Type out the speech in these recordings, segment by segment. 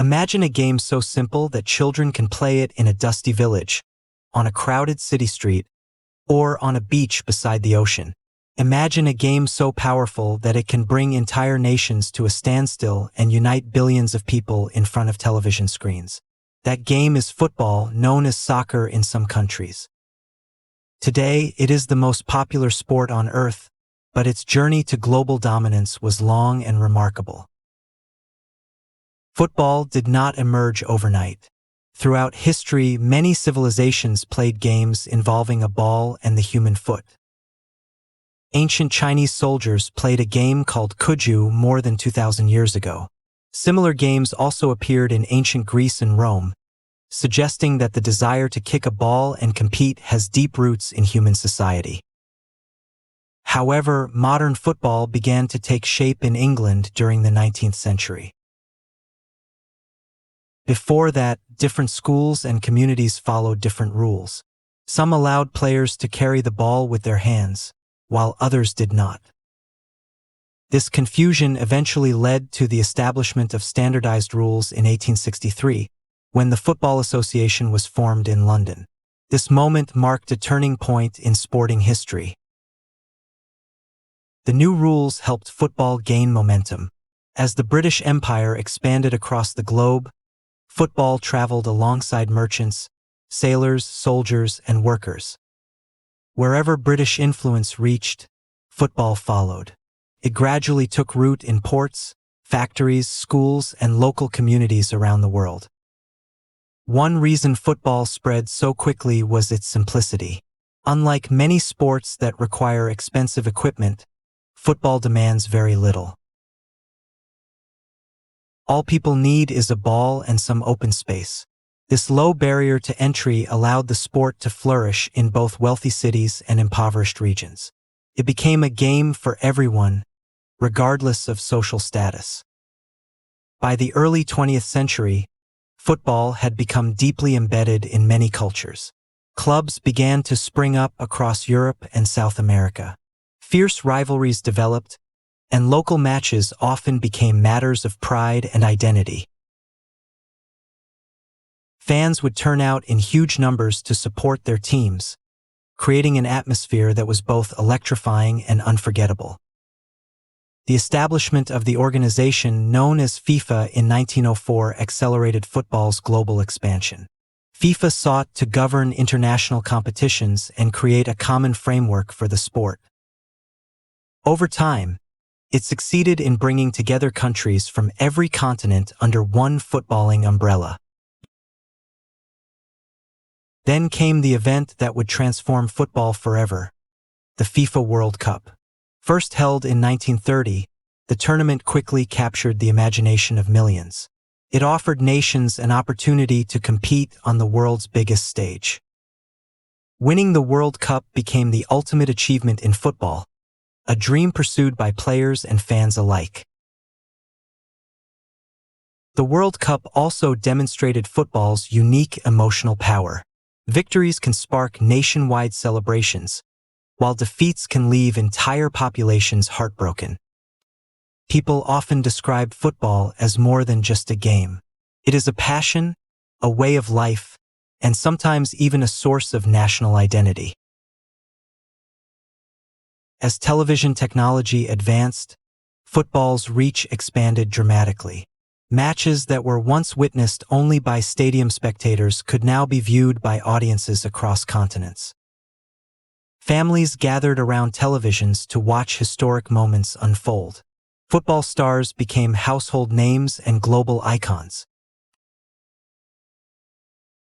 Imagine a game so simple that children can play it in a dusty village, on a crowded city street, or on a beach beside the ocean. Imagine a game so powerful that it can bring entire nations to a standstill and unite billions of people in front of television screens. That game is football, known as soccer in some countries. Today, it is the most popular sport on Earth, but its journey to global dominance was long and remarkable. Football did not emerge overnight. Throughout history, many civilizations played games involving a ball and the human foot. Ancient Chinese soldiers played a game called Kuju more than 2,000 years ago. Similar games also appeared in ancient Greece and Rome, suggesting that the desire to kick a ball and compete has deep roots in human society. However, modern football began to take shape in England during the 19th century. Before that, different schools and communities followed different rules. Some allowed players to carry the ball with their hands, while others did not. This confusion eventually led to the establishment of standardized rules in 1863, when the Football Association was formed in London. This moment marked a turning point in sporting history. The new rules helped football gain momentum. As the British Empire expanded across the globe, football traveled alongside merchants, sailors, soldiers, and workers. Wherever British influence reached, football followed. It gradually took root in ports, factories, schools, and local communities around the world. One reason football spread so quickly was its simplicity. Unlike many sports that require expensive equipment, football demands very little. All people need is a ball and some open space. This low barrier to entry allowed the sport to flourish in both wealthy cities and impoverished regions. It became a game for everyone, regardless of social status. By the early 20th century, football had become deeply embedded in many cultures. Clubs began to spring up across Europe and South America. Fierce rivalries developed, and local matches often became matters of pride and identity. Fans would turn out in huge numbers to support their teams, creating an atmosphere that was both electrifying and unforgettable. The establishment of the organization known as FIFA in 1904 accelerated football's global expansion. FIFA sought to govern international competitions and create a common framework for the sport. Over time, it succeeded in bringing together countries from every continent under one footballing umbrella. Then came the event that would transform football forever, the FIFA World Cup. First held in 1930, the tournament quickly captured the imagination of millions. It offered nations an opportunity to compete on the world's biggest stage. Winning the World Cup became the ultimate achievement in football, a dream pursued by players and fans alike. The World Cup also demonstrated football's unique emotional power. Victories can spark nationwide celebrations, while defeats can leave entire populations heartbroken. People often describe football as more than just a game. It is a passion, a way of life, and sometimes even a source of national identity. As television technology advanced, football's reach expanded dramatically. Matches that were once witnessed only by stadium spectators could now be viewed by audiences across continents. Families gathered around televisions to watch historic moments unfold. Football stars became household names and global icons.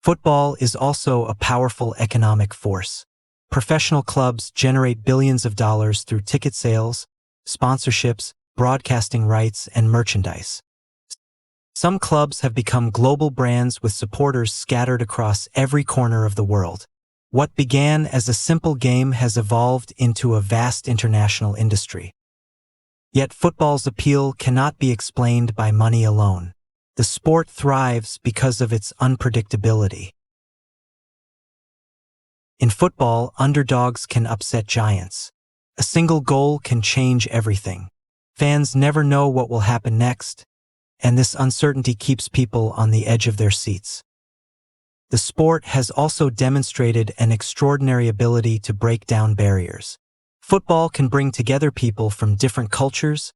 Football is also a powerful economic force. Professional clubs generate billions of dollars through ticket sales, sponsorships, broadcasting rights, and merchandise. Some clubs have become global brands with supporters scattered across every corner of the world. What began as a simple game has evolved into a vast international industry. Yet football's appeal cannot be explained by money alone. The sport thrives because of its unpredictability. In football, underdogs can upset giants. A single goal can change everything. Fans never know what will happen next, and this uncertainty keeps people on the edge of their seats. The sport has also demonstrated an extraordinary ability to break down barriers. Football can bring together people from different cultures,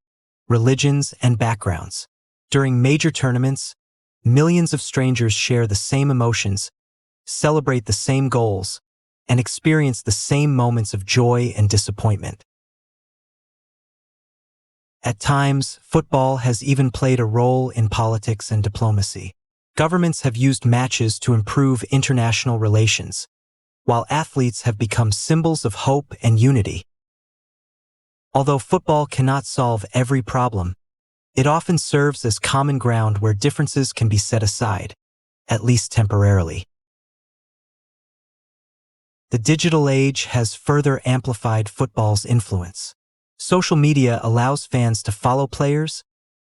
religions, and backgrounds. During major tournaments, millions of strangers share the same emotions, celebrate the same goals, and experience the same moments of joy and disappointment. At times, football has even played a role in politics and diplomacy. Governments have used matches to improve international relations, while athletes have become symbols of hope and unity. Although football cannot solve every problem, it often serves as common ground where differences can be set aside, at least temporarily. The digital age has further amplified football's influence. Social media allows fans to follow players,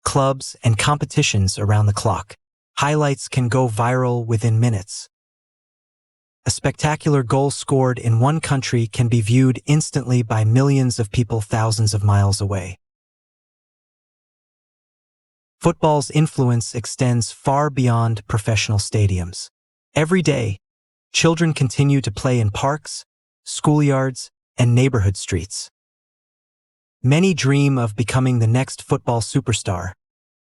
clubs, and competitions around the clock. Highlights can go viral within minutes. A spectacular goal scored in one country can be viewed instantly by millions of people thousands of miles away. Football's influence extends far beyond professional stadiums. Every day, children continue to play in parks, schoolyards, and neighborhood streets. Many dream of becoming the next football superstar,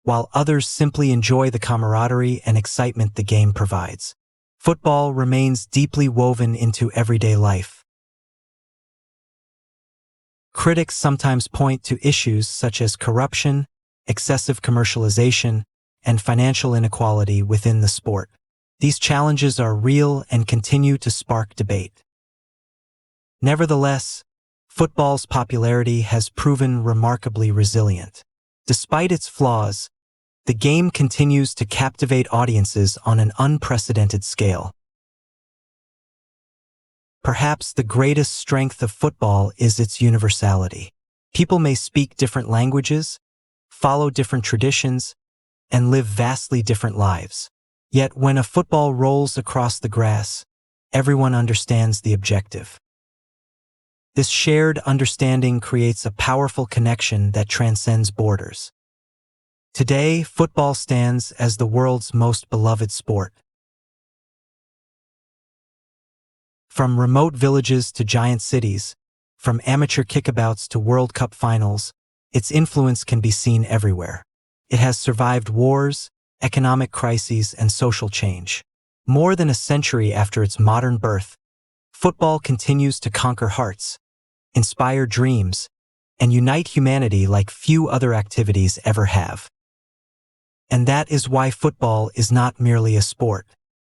while others simply enjoy the camaraderie and excitement the game provides. Football remains deeply woven into everyday life. Critics sometimes point to issues such as corruption, excessive commercialization, and financial inequality within the sport. These challenges are real and continue to spark debate. Nevertheless, football's popularity has proven remarkably resilient. Despite its flaws, the game continues to captivate audiences on an unprecedented scale. Perhaps the greatest strength of football is its universality. People may speak different languages, follow different traditions, and live vastly different lives. Yet when a football rolls across the grass, everyone understands the objective. This shared understanding creates a powerful connection that transcends borders. Today, football stands as the world's most beloved sport. From remote villages to giant cities, from amateur kickabouts to World Cup finals, its influence can be seen everywhere. It has survived wars, economic crises, and social change. More than a century after its modern birth, football continues to conquer hearts, inspire dreams, and unite humanity like few other activities ever have. And that is why football is not merely a sport.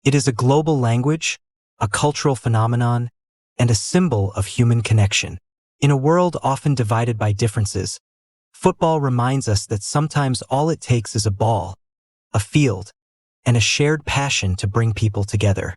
It is a global language, a cultural phenomenon, and a symbol of human connection. In a world often divided by differences, football reminds us that sometimes all it takes is a ball, a field, and a shared passion to bring people together.